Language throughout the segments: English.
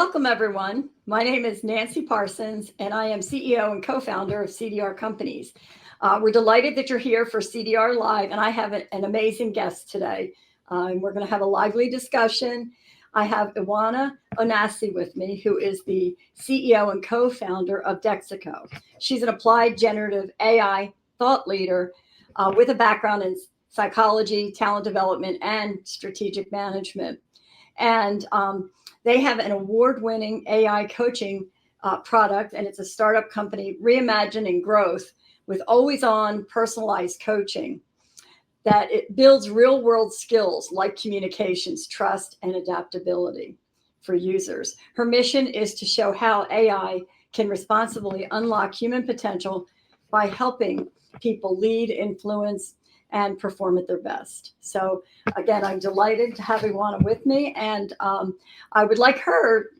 welcome everyone. My name is Nancy Parsons, and I am CEO and co-founder of CDR Companies. We're delighted that you're here for CDR Live, and I have an amazing guest today. We're going to have a lively discussion. I have Ioanna Onasi with me, who is the CEO and co-founder of Dexico. She's an applied generative AI thought leader with a background in psychology, talent development, and strategic management. And they have an award-winning AI coaching product, and it's a startup company, reimagining growth with always-on personalized coaching that it builds real-world skills like communications, trust, and adaptability for users. Her mission is to show how AI can responsibly unlock human potential by helping people lead, influence, and perform at their best. So again, I'm delighted to have Ioanna with me, and I would like her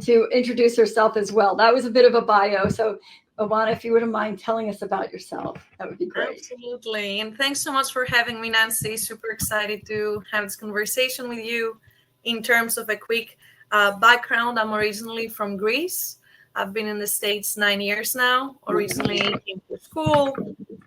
to introduce herself as well. That was a bit of a bio, so Ioanna, if you wouldn't mind telling us about yourself, that would be great. Absolutely, and thanks so much for having me, Nancy. Super excited to have this conversation with you. In terms of a quick background, I'm originally from Greece. I've been in the States 9 years now. Originally came to school,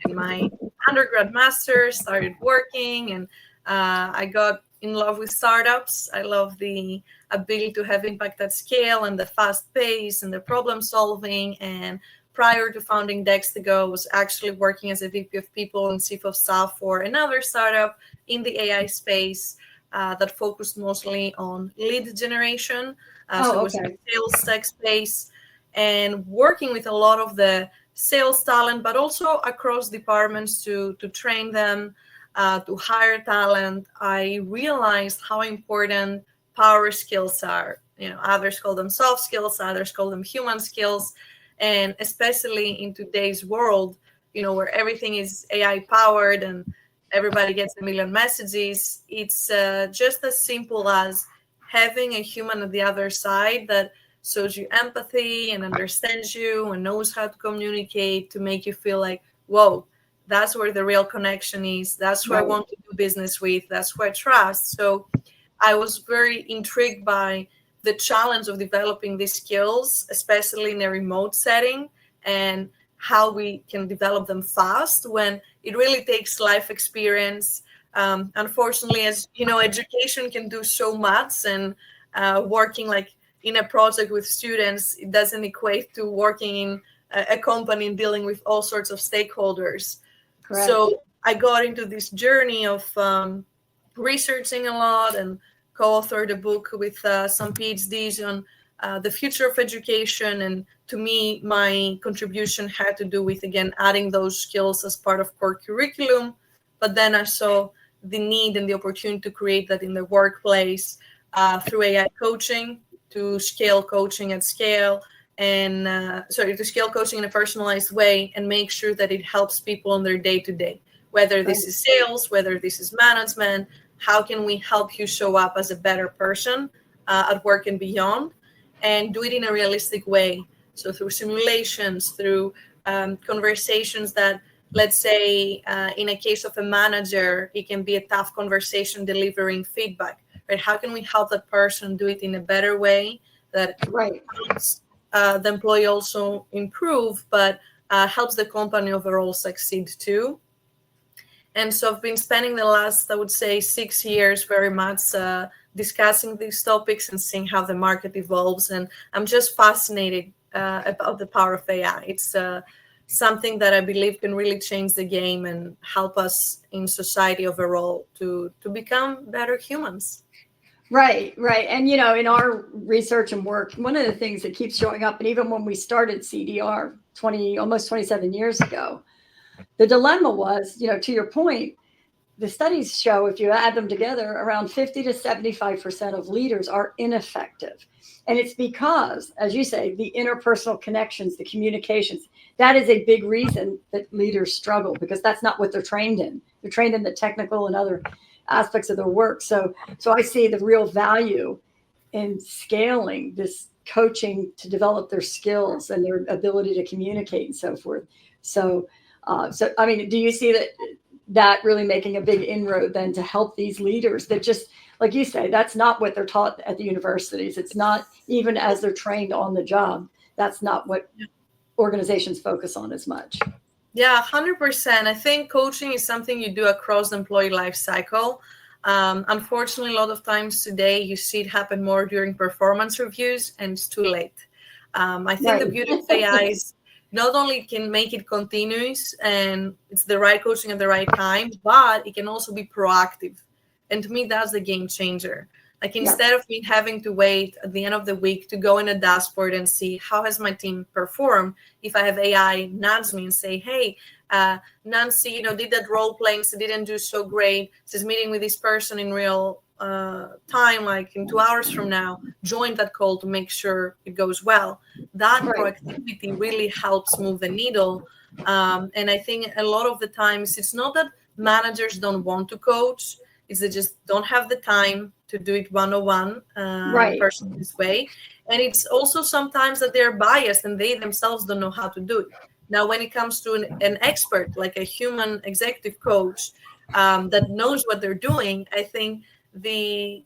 and my undergrad master's, started working, and I got in love with startups. I love the ability to have impact at scale and the fast pace and the problem solving. And prior to founding Dexico, I was actually working as a VP of People and Chief of Staff for another startup in the AI space that focused mostly on lead generation. So it was in the sales tech space, and working with a lot of the sales talent, but also across departments to train them, to hire talent. I realized how important power skills are. You know, others call them soft skills, others call them human skills. And especially in today's world, you know, where everything is AI powered and everybody gets a million messages, it's just as simple as having a human at the other side that shows you empathy and understands you and knows how to communicate to make you feel like, whoa, that's where the real connection is. That's who I want to do business with. That's who I trust. So I was very intrigued by the challenge of developing these skills, especially in a remote setting, and how we can develop them fast when it really takes life experience. Unfortunately, as you know, education can do so much, and working like in a project with students, it doesn't equate to working in a company and dealing with all sorts of stakeholders. Correct. So I got into this journey of researching a lot and co-authored a book with some PhDs on the future of education. And to me, my contribution had to do with, again, adding those skills as part of core curriculum. But then I saw the need and the opportunity to create that in the workplace through AI coaching, to scale coaching at scale, and to scale coaching in a personalized way and make sure that it helps people on their day-to-day, whether this is sales, whether this is management. How can we help you show up as a better person at work and beyond, and do it in a realistic way? So through simulations, through conversations that, let's say, in a case of a manager, it can be a tough conversation delivering feedback. Right? How can we help that person do it in a better way that helps the employee also improve, but helps the company overall succeed too? And so I've been spending the last, I would say, 6 years very much discussing these topics and seeing how the market evolves. And I'm just fascinated about the power of AI. It's something that I believe can really change the game and help us in society overall to become better humans. Right. And, you know, in our research and work, one of the things that keeps showing up, and even when we started CDR almost 27 years ago, the dilemma was, you know, to your point, the studies show, if you add them together, around 50 to 75% of leaders are ineffective. And it's because, as you say, the interpersonal connections, the communications, that is a big reason that leaders struggle, because that's not what they're trained in. They're trained in the technical and other aspects of their work. So I see the real value in scaling this coaching to develop their skills and their ability to communicate and so forth. So I mean, do you see that that really making a big inroad then to help these leaders that just, like you say, that's not what they're taught at the universities. It's not even as they're trained on the job. That's not what organizations focus on as much. Yeah, 100%. I think coaching is something you do across the employee life cycle. Unfortunately, a lot of times today you see it happen more during performance reviews, and it's too late. I think the beauty of AI is not only can make it continuous and it's the right coaching at the right time, but it can also be proactive. And to me, that's the game changer. Like instead of me having to wait at the end of the week to go in a dashboard and see how has my team performed, if I have AI nudge me and say, hey, Nancy, did that role playing, so didn't do so great. She's meeting with this person in real time, like in 2 hours from now, join that call to make sure it goes well. That proactivity really helps move the needle. And I think a lot of the times it's not that managers don't want to coach, it's they just don't have the time to do it one-on-one person this way. And it's also sometimes that they're biased and they themselves don't know how to do it. Now, when it comes to an expert, like a human executive coach that knows what they're doing, I think the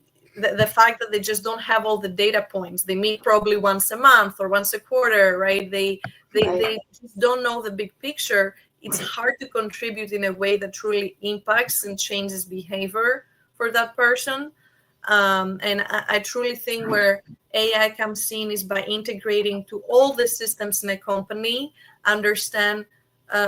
fact that they just don't have all the data points, they meet probably once a month or once a quarter, right? They just don't know the big picture. It's hard to contribute in a way that truly impacts and changes behavior for that person. And I truly think where AI comes in is by integrating to all the systems in a company, understand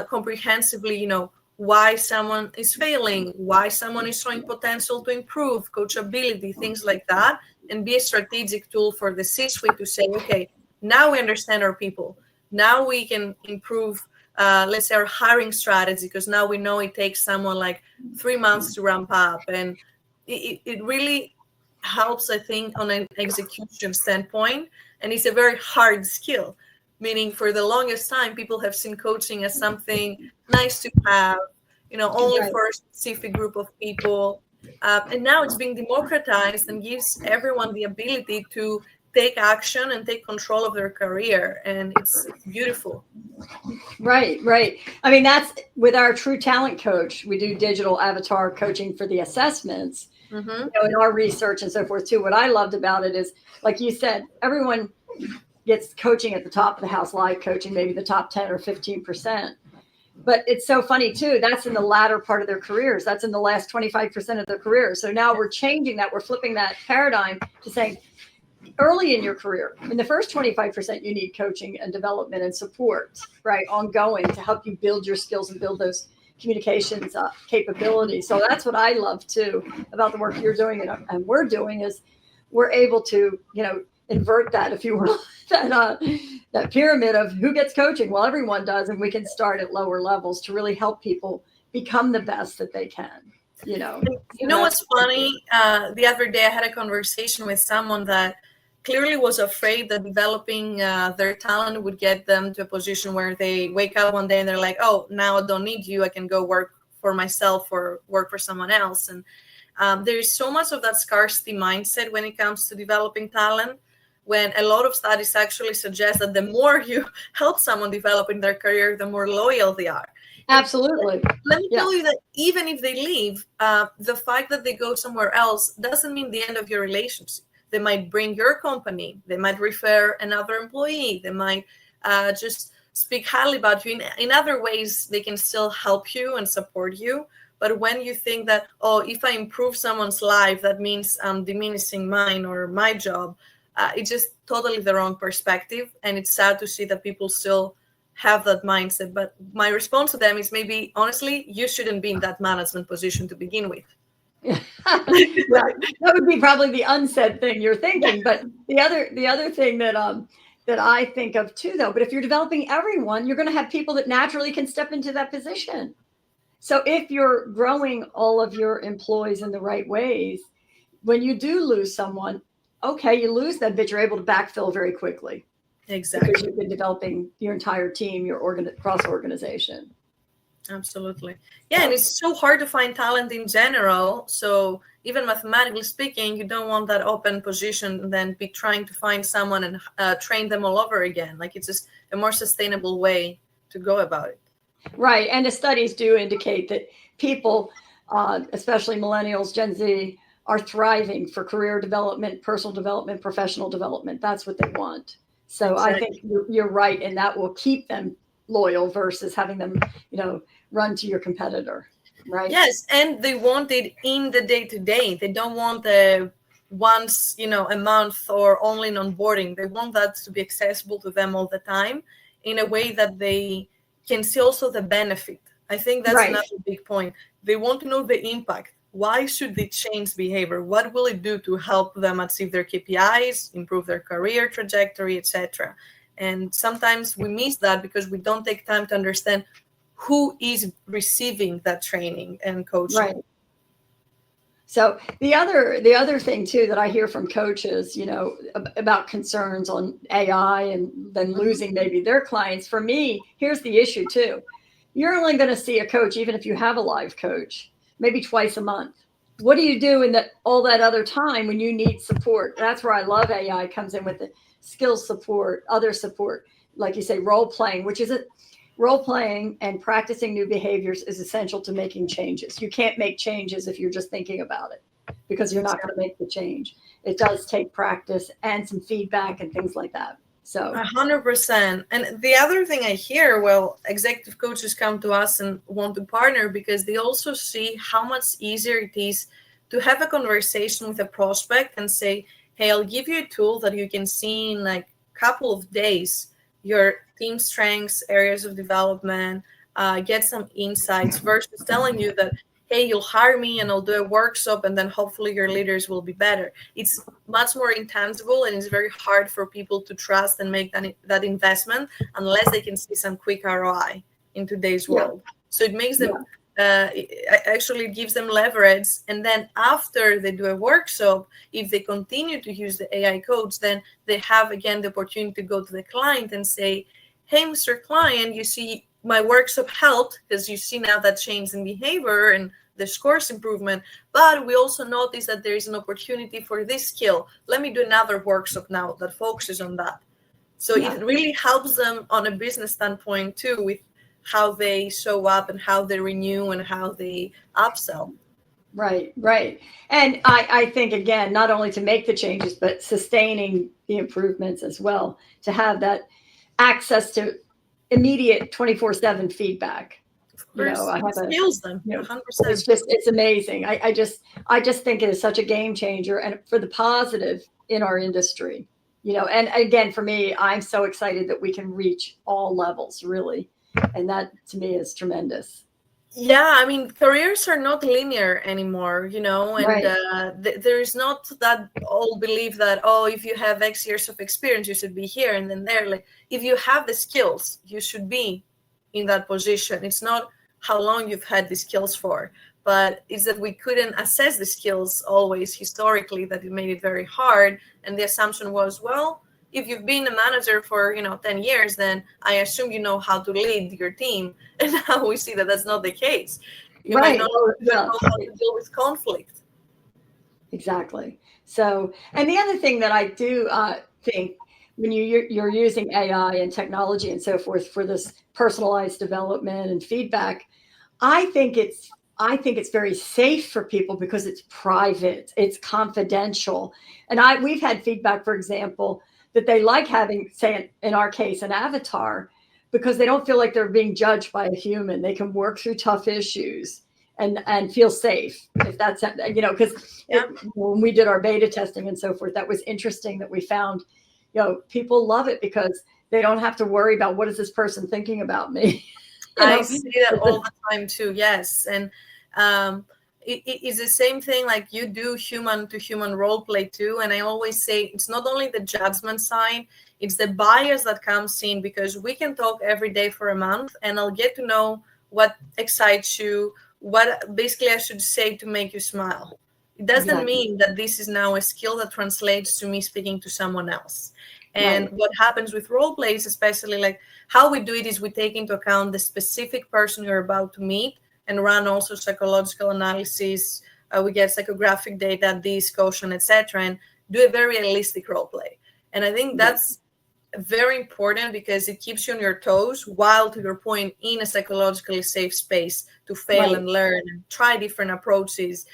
comprehensively, why someone is failing, why someone is showing potential to improve, coachability, things like that, and be a strategic tool for the C-suite to say, okay, now we understand our people. Now we can improve, let's say, our hiring strategy, because now we know it takes someone like 3 months to ramp up. And it really helps, I think, on an execution standpoint. And it's a very hard skill, meaning for the longest time, people have seen coaching as something nice to have, only for a specific group of people. And now it's being democratized and gives everyone the ability to take action and take control of their career. And it's beautiful. Right. I mean, that's with our True Talent Coach. We do digital avatar coaching for the assessments. In our research and so forth too. What I loved about it is, like you said, everyone gets coaching at the top of the house, live coaching, maybe the top 10 or 15%. But it's so funny too. That's in the latter part of their careers. That's in the last 25% of their careers. So now we're changing that. We're flipping that paradigm to saying early in your career, in the first 25%, you need coaching and development and support, right? Ongoing to help you build your skills and build those communications capabilities. So that's what I love too about the work you're doing and we're doing is we're able to, invert that, if you will, that pyramid of who gets coaching. Well, everyone does, and we can start at lower levels to really help people become the best that they can. What's funny? The other day I had a conversation with someone that clearly was afraid that developing their talent would get them to a position where they wake up one day and they're like, oh, now I don't need you. I can go work for myself or work for someone else. And there is so much of that scarcity mindset when it comes to developing talent, when a lot of studies actually suggest that the more you help someone develop in their career, the more loyal they are. Absolutely. Let me tell you that even if they leave, the fact that they go somewhere else doesn't mean the end of your relationship. They might bring your company. They might refer another employee. They might just speak highly about you. In other ways, they can still help you and support you. But when you think that, if I improve someone's life, that means I'm diminishing mine or my job, it's just totally the wrong perspective. And it's sad to see that people still have that mindset. But my response to them is maybe, honestly, you shouldn't be in that management position to begin with. Right. That would be probably the unsaid thing you're thinking. But the other thing that I think of too, though, but if you're developing everyone, you're going to have people that naturally can step into that position. So if you're growing all of your employees in the right ways, when you do lose someone, okay, you lose them, but you're able to backfill very quickly. Exactly. Because you've been developing your entire team, your cross organization. Absolutely. Yeah, and it's so hard to find talent in general. So even mathematically speaking, you don't want that open position and then be trying to find someone and train them all over again. Like it's just a more sustainable way to go about it. Right. And the studies do indicate that people, especially millennials, Gen Z, are thriving for career development, personal development, professional development. That's what they want. So I think you're right, and that will keep them loyal versus having them, run to your competitor, right? Yes, and they want it in the day to day. They don't want the once, a month or only in onboarding. They want that to be accessible to them all the time in a way that they can see also the benefit. I think that's Right. another big point. They want to know the impact. Why should they change behavior? What will it do to help them achieve their KPIs, improve their career trajectory, etc.? And sometimes we miss that because we don't take time to understand who is receiving that training and coaching. Right. So the other thing too that I hear from coaches, about concerns on AI and then losing maybe their clients. For me, here's the issue too. You're only going to see a coach, even if you have a live coach, maybe twice a month. What do you do in all that other time when you need support? That's where I love AI comes in with the skills support, other support, like you say, role playing, which is role playing and practicing new behaviors is essential to making changes. You can't make changes if you're just thinking about it because you're not going to make the change. It does take practice and some feedback and things like that. So 100%. And the other thing I hear, well, executive coaches come to us and want to partner because they also see how much easier it is to have a conversation with a prospect and say, hey, I'll give you a tool that you can see in like a couple of days, your team strengths, areas of development, get some insights versus telling you that, hey, you'll hire me and I'll do a workshop and then hopefully your leaders will be better. It's much more intangible and it's very hard for people to trust and make that investment unless they can see some quick ROI in today's world. So it makes them, it actually gives them leverage. And then after they do a workshop, if they continue to use the AI coach, then they have again the opportunity to go to the client and say, hey, Mr. Client, you see my workshop helped because you see now that change in behavior and the scores improvement, but we also notice that there is an opportunity for this skill. Let me do another workshop now that focuses on that. So it really helps them on a business standpoint too, with how they show up and how they renew and how they upsell. Right. And I think, again, not only to make the changes, but sustaining the improvements as well, to have that access to immediate 24/7 feedback. I have skills them. 100%. It's amazing. I just think it is such a game changer and for the positive in our industry. And again, for me, I'm so excited that we can reach all levels, really. And that to me is tremendous. Yeah, I mean, careers are not linear anymore, and right. There is not that old belief that, oh, if you have X years of experience, you should be here and then there. Like, if you have the skills, you should be in that position. It's not how long you've had the skills for, but it's that we couldn't assess the skills always historically, that it made it very hard. And the assumption was, well, if you've been a manager for 10 years, then I assume you know how to lead your team. And now we see that that's not the case. You might not know how to deal with conflict. Exactly. So, and the other thing that I do think when you're using AI and technology and so forth for this personalized development and feedback, I think it's very safe for people because it's private, it's confidential. And we've had feedback, for example, that they like having, say, in our case, an avatar, because they don't feel like they're being judged by a human. They can work through tough issues and feel safe, if that's, because when we did our beta testing and so forth, that was interesting that we found, people love it because they don't have to worry about what is this person thinking about me. I see that all the time too. Yes. And it is the same thing, like you do human to human role play too. And I always say it's not only the judgment side, it's the bias that comes in, because we can talk every day for a month and I'll get to know what excites you, what basically I should say to make you smile. It doesn't mean that this is now a skill that translates to me speaking to someone else. And what happens with role plays, especially like how we do it, is we take into account the specific person you're about to meet and run also psychological analysis. We get psychographic data, quotient, etc., and do a very realistic role play. And I think that's very important because it keeps you on your toes while, to your point, in a psychologically safe space to fail and learn and try different approaches.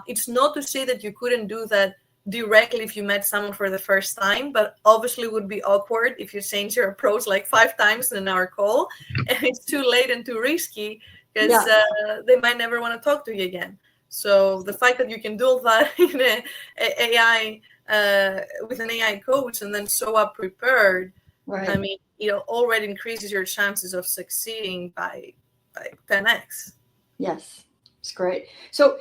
It's not to say that you couldn't do that directly if you met someone for the first time, but obviously it would be awkward if you change your approach like 5 times in an hour call and it's too late and too risky because they might never want to talk to you again. So the fact that you can do that in AI with an AI coach and then show up prepared, I mean, it already increases your chances of succeeding by 10x. Yes, it's great. So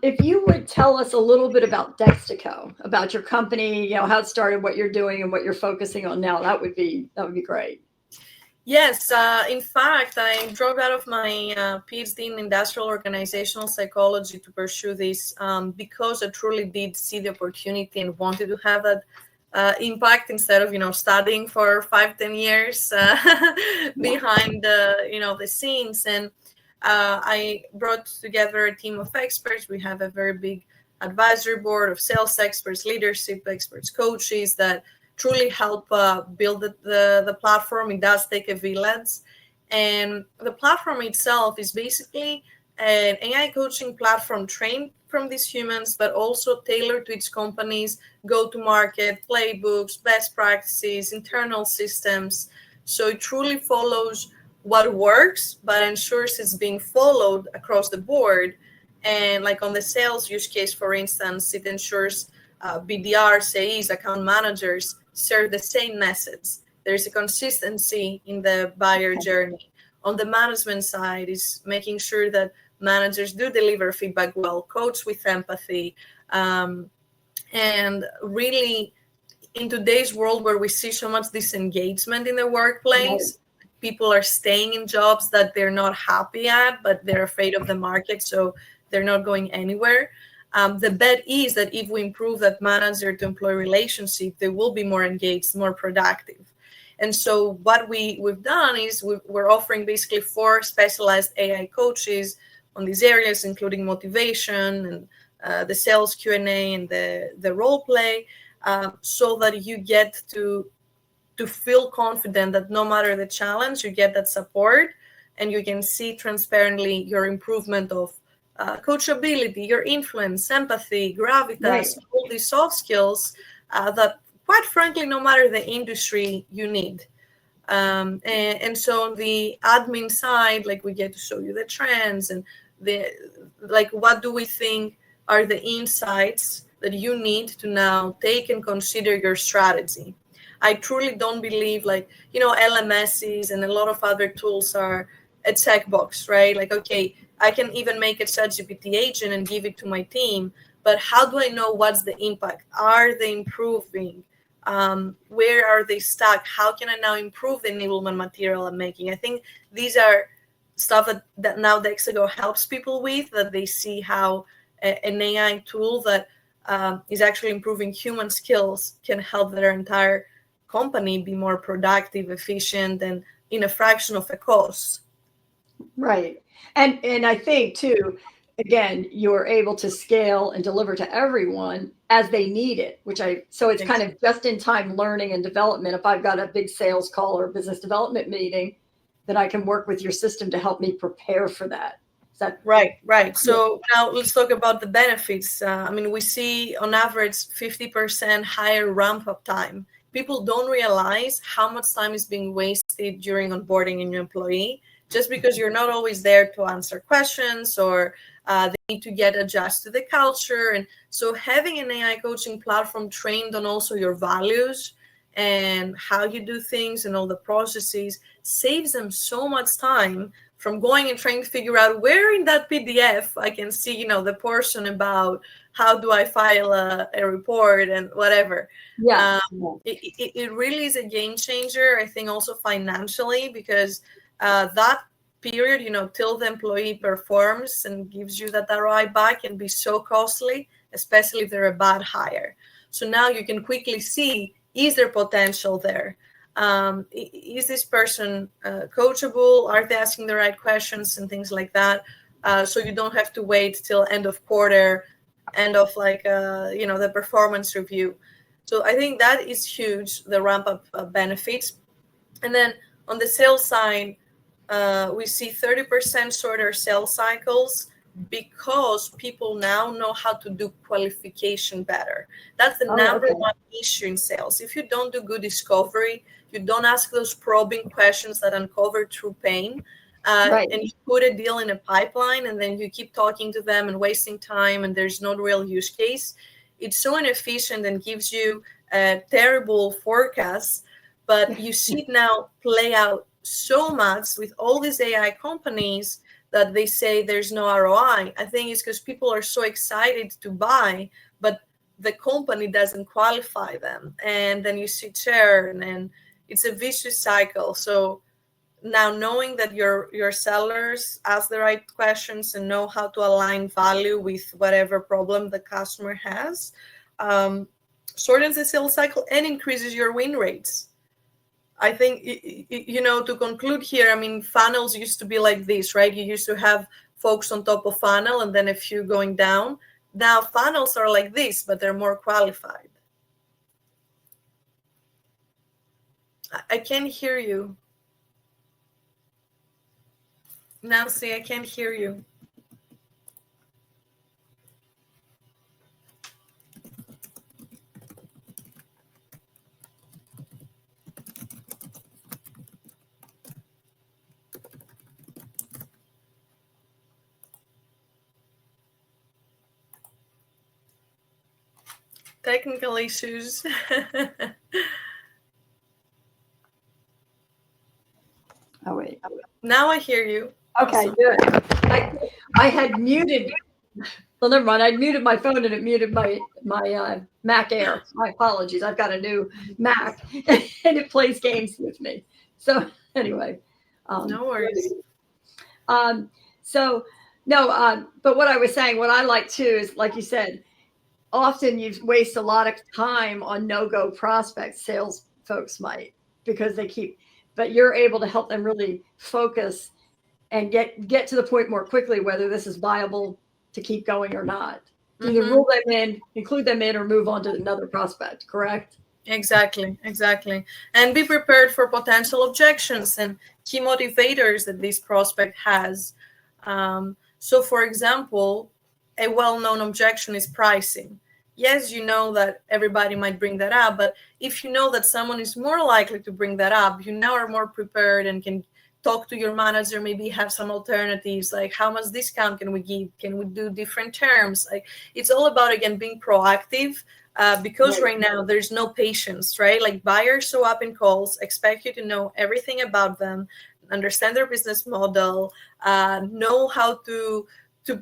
if you would tell us a little bit about Dextico, about your company, how it started, what you're doing, and what you're focusing on now, that would be great. Yes, in fact, I dropped out of my PhD in industrial organizational psychology to pursue this because I truly did see the opportunity and wanted to have that impact instead of studying for 5-10 years behind the scenes. And I brought together a team of experts. We have a very big advisory board of sales experts, leadership experts, coaches that truly help build the platform. It does take a village. And the platform itself is basically an AI coaching platform trained from these humans, but also tailored to each company's go-to-market, playbooks, best practices, internal systems. So it truly follows what works, but ensures it's being followed across the board. And like on the sales use case, for instance, it ensures BDRs, AEs, account managers serve the same message. There's a consistency in the buyer journey. On the management side is making sure that managers do deliver feedback well, coach with empathy, and really in today's world where we see so much disengagement in the workplace, people are staying in jobs that they're not happy at, but they're afraid of the market, so they're not going anywhere. The bet is that if we improve that manager to employee relationship, they will be more engaged, more productive. And so what we've done is we're offering basically 4 specialized AI coaches on these areas, including motivation and the sales Q&A and the role play, so that you get to feel confident that no matter the challenge, you get that support and you can see transparently your improvement of coachability, your influence, empathy, gravitas, all these soft skills that, quite frankly, no matter the industry, you need. And so on the admin side, like we get to show you the trends and what do we think are the insights that you need to now take and consider your strategy. I truly don't believe LMSs and a lot of other tools are a checkbox, right? Like, okay, I can even make a ChatGPT agent and give it to my team, but how do I know what's the impact? Are they improving? Where are they stuck? How can I now improve the enablement material I'm making? I think these are stuff that now Dextico helps people with, that they see how an AI tool that is actually improving human skills can help their entire company be more productive, efficient, and in a fraction of the cost. Right. And I think too, again, you're able to scale and deliver to everyone as they need it, so it's kind of just in time learning and development. If I've got a big sales call or business development meeting, then I can work with your system to help me prepare for that. Is that right? So now let's talk about the benefits. We see on average 50% higher ramp up time. People don't realize how much time is being wasted during onboarding a new employee, just because you're not always there to answer questions or they need to get adjusted to the culture. And so having an AI coaching platform trained on also your values and how you do things and all the processes saves them so much time from going and trying to figure out where in that PDF I can see, the portion about how do I file a report and whatever. It really is a game changer, I think, also financially, because that period, till the employee performs and gives you that ROI back, can be so costly, especially if they're a bad hire. So now you can quickly see, is there potential there? Is this person coachable? Are they asking the right questions and things like that? So you don't have to wait till end of quarter, end of the performance review. So I think that is huge, the ramp up benefits. And then on the sales side, we see 30% shorter sales cycles because people now know how to do qualification better. That's the Oh, number okay. one issue in sales. If you don't do good discovery, you don't ask those probing questions that uncover true pain, Right. and you put a deal in a pipeline and then you keep talking to them and wasting time and there's no real use case, it's so inefficient and gives you terrible forecasts. But you see it now play out so much with all these AI companies that they say there's no ROI. I think it's because people are so excited to buy, but the company doesn't qualify them. And then you see churn, and it's a vicious cycle. So now knowing that your sellers ask the right questions and know how to align value with whatever problem the customer has, shortens the sales cycle and increases your win rates. I think, to conclude here, I mean, funnels used to be like this, right? You used to have folks on top of funnel and then a few going down. Now funnels are like this, but they're more qualified. I can't hear you. Nancy, I can't hear you. Technical issues. Oh, wait. Now I hear you. Okay, Awesome. good. I had muted. Well, never mind. I muted my phone and it muted my Mac Air. My apologies. I've got a new Mac and it plays games with me. So anyway, No worries. So no, but what I was saying, what I like too is, like you said, often you waste a lot of time on no-go prospects. Sales folks might, because they keep, but you're able to help them really focus and get to the point more quickly, whether this is viable to keep going or not. Either rule them in, include them in, or move on to another prospect, correct? Exactly. And be prepared for potential objections and key motivators that this prospect has. So for example, a well-known objection is pricing. Yes, you know that everybody might bring that up, but if you know that someone is more likely to bring that up, you now are more prepared and can talk to your manager, maybe have some alternatives, like how much discount can we give? Can we do different terms? Like, it's all about, again, being proactive, because right now there's no patience, right? Like, buyers show up in calls, expect you to know everything about them, understand their business model, know how to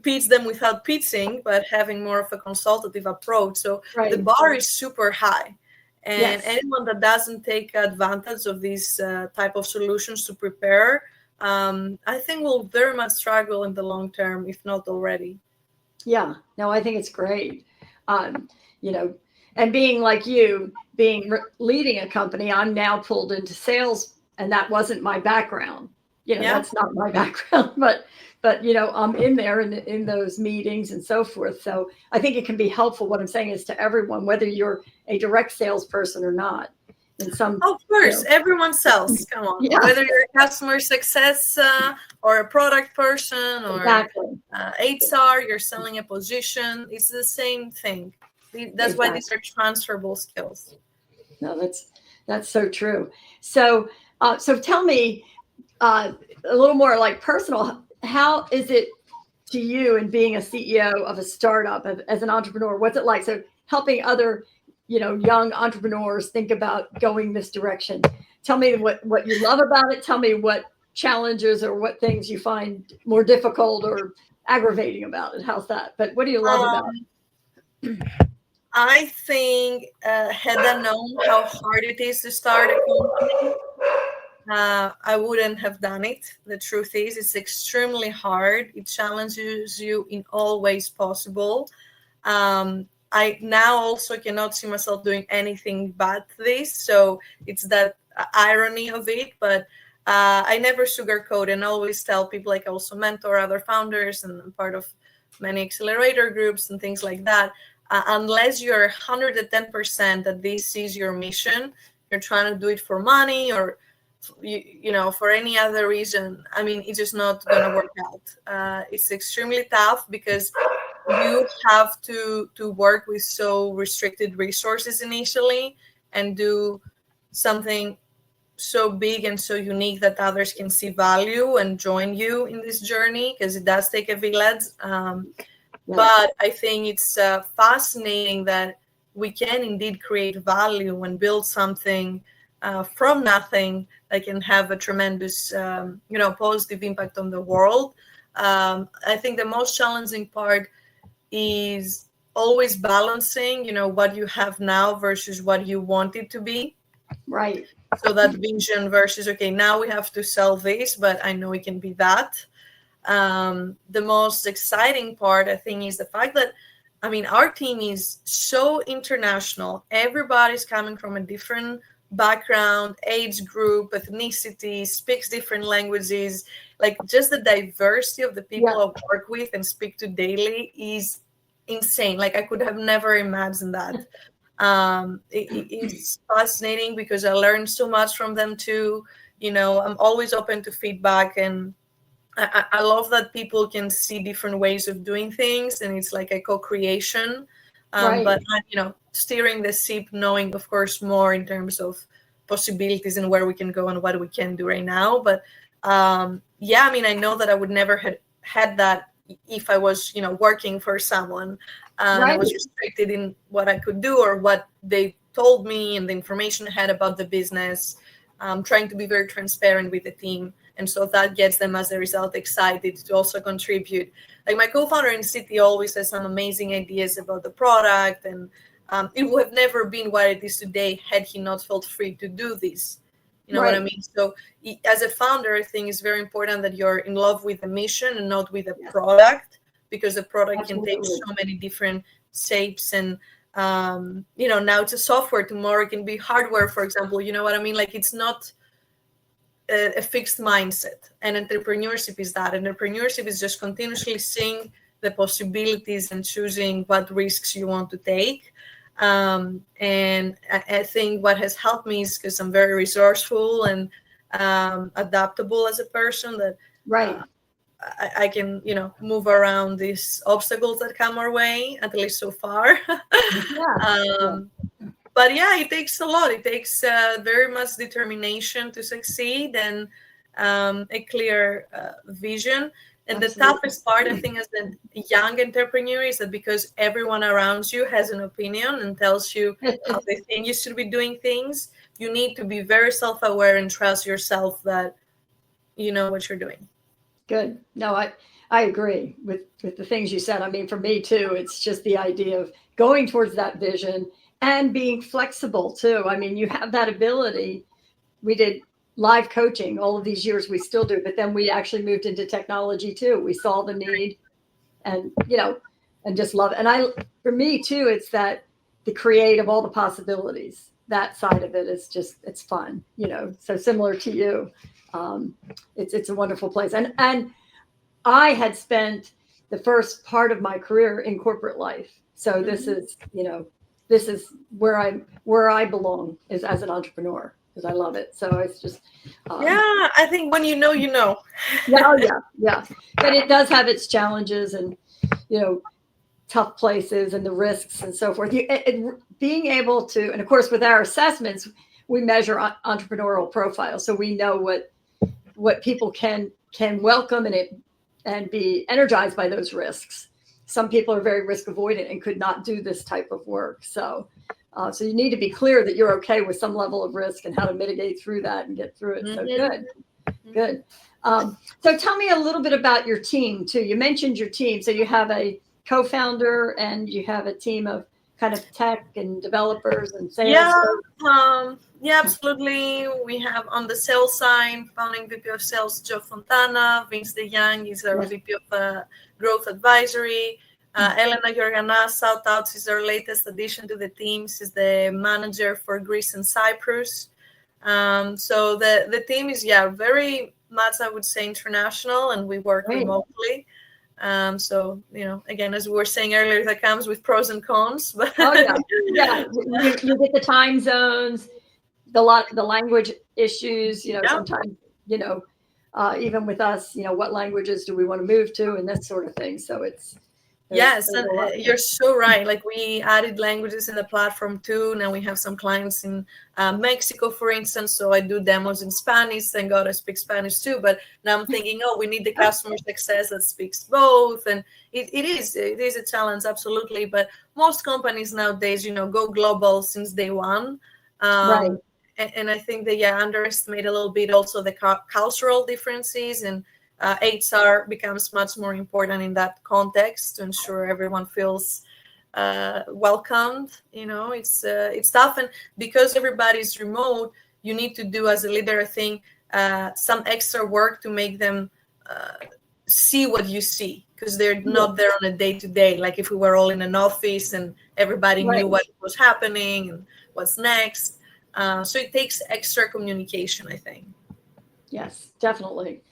pitch them without pitching, but having more of a consultative approach. So the bar is super high. And anyone that doesn't take advantage of these type of solutions to prepare, I think will very much struggle in the long term, if not already. Yeah, no, I think it's great. And being like you, leading a company, I'm now pulled into sales, and that wasn't my background. That's not my background, but I'm in there in those meetings and so forth. So I think it can be helpful. What I'm saying is, to everyone, whether you're a direct salesperson or not. Of course, everyone sells. Come on, whether you're a customer success or a product person or HR, you're selling a position. It's the same thing. That's why these are transferable skills. No, that's so true. So tell me a little more like personal. How is it to you in being a CEO of a startup, as an entrepreneur? What's it like? So helping other young entrepreneurs think about going this direction. Tell me what you love about it. Tell me what challenges or what things you find more difficult or aggravating about it. How's that? But what do you love about it? I think had I known how hard it is to start a company, I wouldn't have done it. The truth is, it's extremely hard. It challenges you in all ways possible. I now also cannot see myself doing anything but this. So it's that irony of it. But I never sugarcoat and always tell people, like, I also mentor other founders and I'm part of many accelerator groups and things like that. unless you're 110% that this is your mission, you're trying to do it for money or for any other reason, I mean, it's just not going to work out. It's extremely tough because you have to work with so restricted resources initially and do something so big and so unique that others can see value and join you in this journey, because it does take a village. But I think it's fascinating that we can indeed create value and build something from nothing that can have a tremendous, positive impact on the world. I think the most challenging part is always balancing, what you have now versus what you want it to be. Right. So that vision versus, okay, now we have to sell this, but I know it can be that. The most exciting part, I think, is the fact that, I mean, our team is so international. Everybody's coming from a different background, age group, ethnicity, speaks different languages. Like, just the diversity of the people I work with and speak to daily is insane. Like, I could have never imagined that. It's fascinating because I learned so much from them too. I'm always open to feedback, and I love that people can see different ways of doing things, and it's like a co-creation. Right. But steering the ship, knowing, of course, more in terms of possibilities and where we can go and what we can do right now. But I mean, I know that I would never had that if I was, working for someone. I was restricted in what I could do or what they told me and the information I had about the business. Trying to be very transparent with the team. And so that gets them, as a result, excited to also contribute. Like, my co-founder in City always has some amazing ideas about the product, and it would have never been what it is today had he not felt free to do this. You know what I mean? So as a founder, I think it's very important that you're in love with the mission and not with the product, because the product can take so many different shapes. And now it's a software, tomorrow it can be hardware, for example. You know what I mean? Like, it's not a fixed mindset. And entrepreneurship is that. Entrepreneurship is just continuously seeing the possibilities and choosing what risks you want to take. And I think what has helped me is because I'm very resourceful and adaptable as a person, that I can, move around these obstacles that come our way, at least so far. But yeah, it takes a lot. It takes very much determination to succeed, and a clear vision. And the toughest part, I think, as a young entrepreneur, is that because everyone around you has an opinion and tells you how they think you should be doing things, you need to be very self-aware and trust yourself that you know what you're doing. Good. No, I agree with the things you said. I mean, for me too, it's just the idea of going towards that vision and being flexible too. I mean, you have that ability. We did live coaching all of these years, we still do, but then we actually moved into technology too. We saw the need, and and just love it. And for me too, it's that the creative, all the possibilities, that side of it is just, it's fun, so similar to you. It's a wonderful place. And I had spent the first part of my career in corporate life. So this is, this is where I belong, is as an entrepreneur, because I love it. So it's just I think when you know. Yeah. But it does have its challenges and tough places and the risks and so forth. Being able to, and of course with our assessments, we measure entrepreneurial profiles, so we know what people can welcome and be energized by those risks. Some people are very risk avoidant and could not do this type of work. So you need to be clear that you're okay with some level of risk and how to mitigate through that and get through it. So good. So tell me a little bit about your team too. You mentioned your team. So you have a co-founder and you have a team of kind of tech and developers and sales. Yeah, absolutely. We have on the sales side, founding VP of Sales, Joe Fontana. Vince DeYoung is our VP of Growth Advisory. Ioanna, shout out, is our latest addition to the team. She's the manager for Greece and Cyprus. So the team is, very much, I would say, international, and we work remotely. So, again, as we were saying earlier, that comes with pros and cons. But Oh yeah, yeah. You get the time zones, the language issues. Yeah. Sometimes even with us, what languages do we want to move to, and this sort of thing. So there's Yes, a and lot. you're so right. Like, we added languages in the platform too. Now we have some clients in Mexico, for instance. So I do demos in Spanish. Thank God I speak Spanish too. But now I'm thinking, oh, we need the customer success that speaks both. And it is a challenge, absolutely. But most companies nowadays, go global since day one. Right. And I think they underestimate a little bit also the cultural differences, and HR becomes much more important in that context to ensure everyone feels welcomed. It's tough, and because everybody's remote, you need to do, as a leader, I think, some extra work to make them see what you see, because they're not there on a day-to-day. Like if we were all in an office and everybody knew what was happening and what's next. So it takes extra communication, I think. Yes, definitely.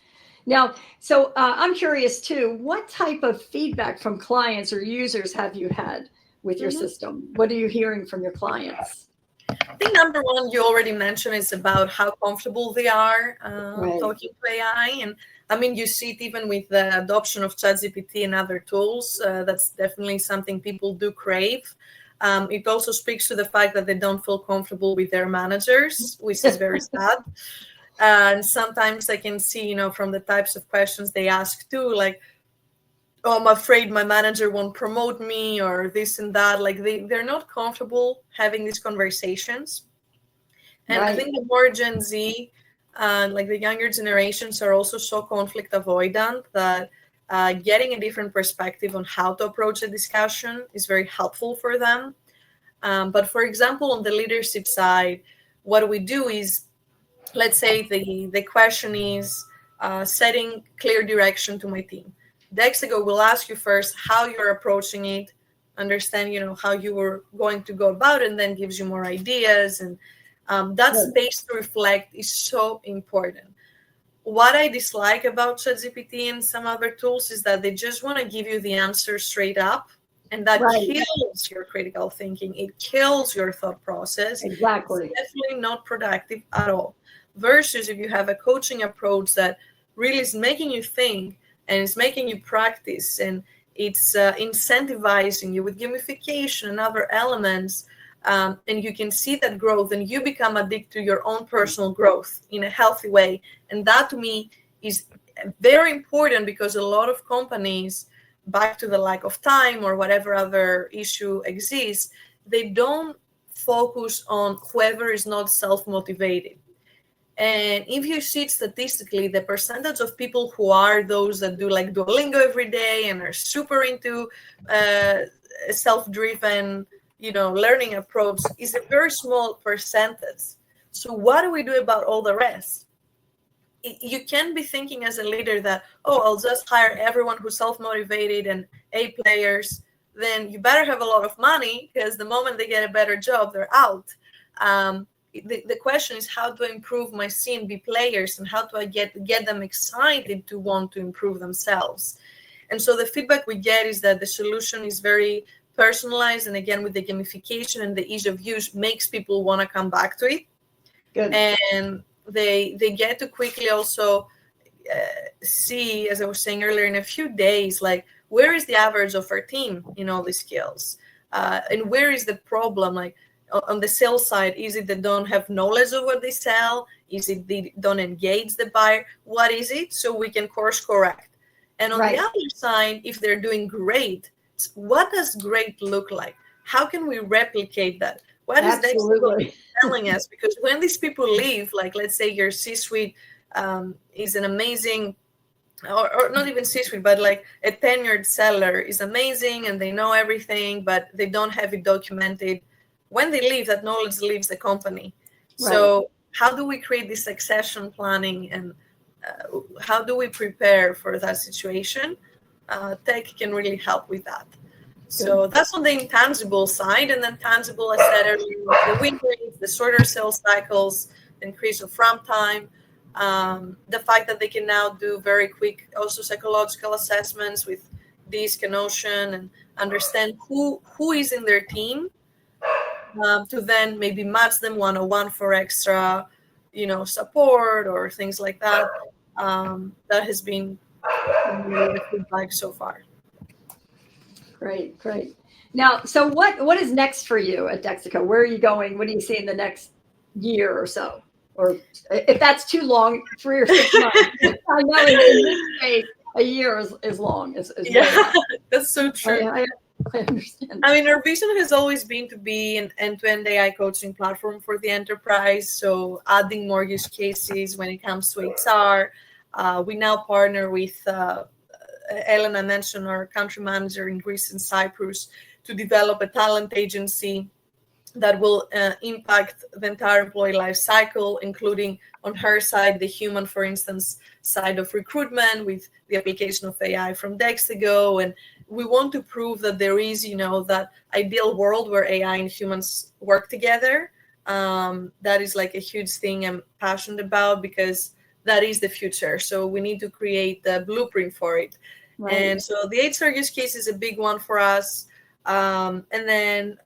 Now, so I'm curious too, what type of feedback from clients or users have you had with your system? What are you hearing from your clients? I think number one, you already mentioned, is about how comfortable they are talking to AI. And I mean, you see it even with the adoption of ChatGPT and other tools. That's definitely something people do crave. It also speaks to the fact that they don't feel comfortable with their managers, which is very sad. And sometimes I can see, from the types of questions they ask too, like, oh, I'm afraid my manager won't promote me, or this and that. Like they're not comfortable having these conversations. And I think the more Gen Z, like the younger generations, are also so conflict avoidant that getting a different perspective on how to approach a discussion is very helpful for them. But for example, on the leadership side, what we do is, let's say the question is setting clear direction to my team. Dexago will ask you first how you're approaching it, understand, how you were going to go about it, and then gives you more ideas. And that space to reflect is so important. What I dislike about ChatGPT and some other tools is that they just want to give you the answer straight up. And that kills your critical thinking. It kills your thought process. Exactly. It's definitely not productive at all. Versus if you have a coaching approach that really is making you think and it's making you practice, and it's incentivizing you with gamification and other elements, and you can see that growth, and you become addicted to your own personal growth in a healthy way. And that, to me, is very important, because a lot of companies, back to the lack of time or whatever other issue exists, they don't focus on whoever is not self-motivated. And if you see it statistically, the percentage of people who are those that do like Duolingo every day and are super into self-driven, learning approach is a very small percentage. So what do we do about all the rest? You can't be thinking as a leader that, oh, I'll just hire everyone who's self-motivated and A players. Then you better have a lot of money, because the moment they get a better job, they're out. The question is, how do I improve my C and B players, and how do I get them excited to want to improve themselves? And so the feedback we get is that the solution is very personalized, and again, with the gamification and the ease of use, makes people want to come back to it. Good. And they get to quickly also see, as I was saying earlier, in a few days, like, where is the average of our team in all these skills, and where is the problem? Like, on the sales side, is it they don't have knowledge of what they sell? Is it they don't engage the buyer? What is it? So we can course correct. And on the other side, if they're doing great, what does great look like? How can we replicate that? What is Dexago telling us? Because when these people leave, like, let's say your C-suite is an amazing, or not even C-suite, but like a tenured seller is amazing and they know everything, but they don't have it documented. When they leave, that knowledge leaves the company. So how do we create this succession planning, and how do we prepare for that situation? Tech can really help with that. So that's on the intangible side. And then tangible, I said earlier, the win rates, the shorter sales cycles, increase of ramp time, the fact that they can now do very quick also psychological assessments with DISC and Ocean, and understand who is in their team, to then maybe match them one-on-one for extra, support or things like that. That has been really the feedback so far. Great, great. Now, so what is next for you at Dexico? Where are you going? What do you see in the next year or so? Or if that's too long, 3 or 6 months. I know in this case, a year is long. Yeah, that's so true. I understand. I mean, our vision has always been to be an end-to-end AI coaching platform for the enterprise. So adding more use cases when it comes to HR. We now partner with Ioanna, mentioned, our country manager in Greece and Cyprus, to develop a talent agency that will impact the entire employee life cycle, including on her side, the human, for instance, side of recruitment with the application of AI from Dexico. And we want to prove that there is, that ideal world where AI and humans work together. That is like a huge thing I'm passionate about, because that is the future. So we need to create the blueprint for it. Right. And so the HR use case is a big one for us. And then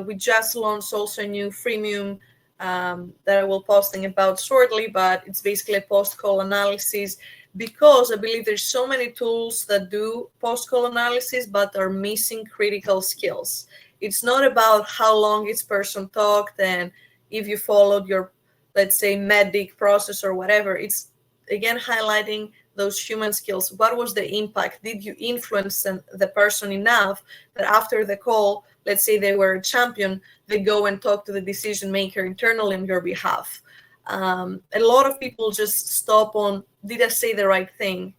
we just launched also a new freemium that I will posting about shortly, but it's basically a post-call analysis, because I believe there's so many tools that do post-call analysis but are missing critical skills. It's not about how long each person talked and if you followed your, let's say, medic process or whatever. It's again highlighting those human skills. What was the impact? Did you influence the person enough that after the call, let's say they were a champion, they go and talk to the decision maker internally on your behalf? A lot of people just stop on, did I say the right thing?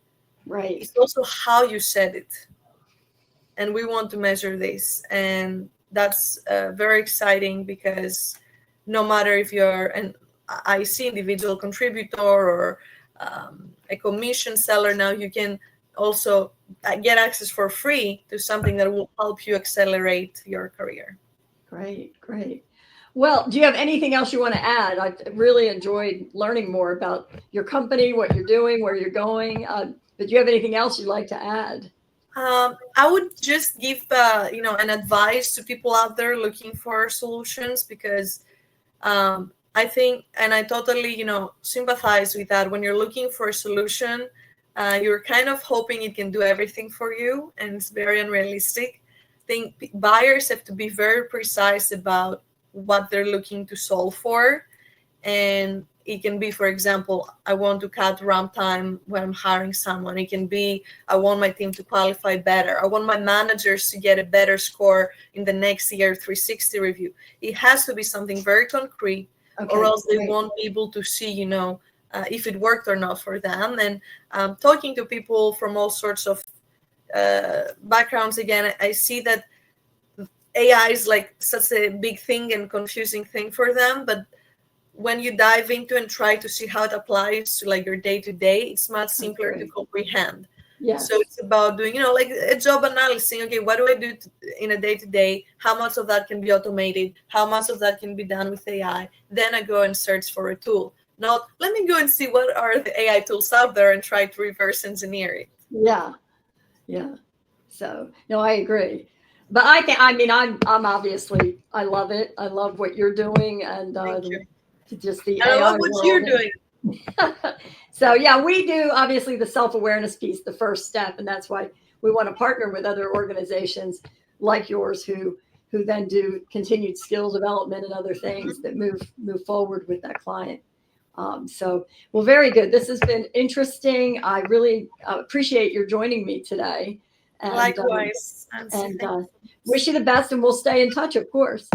Right. It's also how you said it. And we want to measure this. And that's very exciting, because no matter if you're an IC, individual contributor, or a commission seller, now you can also get access for free to something that will help you accelerate your career. Great, great. Well, do you have anything else you want to add? I really enjoyed learning more about your company, what you're doing, where you're going. But do you have anything else you'd like to add? I would just give an advice to people out there looking for solutions, because I think, and I totally sympathize with that. When you're looking for a solution, you're kind of hoping it can do everything for you, and it's very unrealistic. I think buyers have to be very precise about what they're looking to solve for. And it can be, for example, I want to cut ramp time when I'm hiring someone. It can be, I want my team to qualify better. I want my managers to get a better score in the next year 360 review. It has to be something very concrete, or else they won't be able to see, if it worked or not for them. And talking to people from all sorts of backgrounds, again, I see that AI is like such a big thing and confusing thing for them. But when you dive into and try to see how it applies to like your day-to-day, it's much simpler to comprehend. Yeah. So it's about doing, like a job analysis. Okay, what do I do in a day-to-day? How much of that can be automated? How much of that can be done with AI? Then I go and search for a tool. Not, let me go and see what are the AI tools out there and try to reverse engineer it. Yeah. Yeah. So, no, I agree. But I'm obviously, I love it. I love what you're doing. And just the AI I love what you're doing. So yeah, we do obviously the self-awareness piece, the first step, and that's why we want to partner with other organizations like yours who then do continued skill development and other things that move forward with that client. So, well, very good. This has been interesting. I really appreciate your joining me today. And, likewise. Wish you the best, and we'll stay in touch, of course.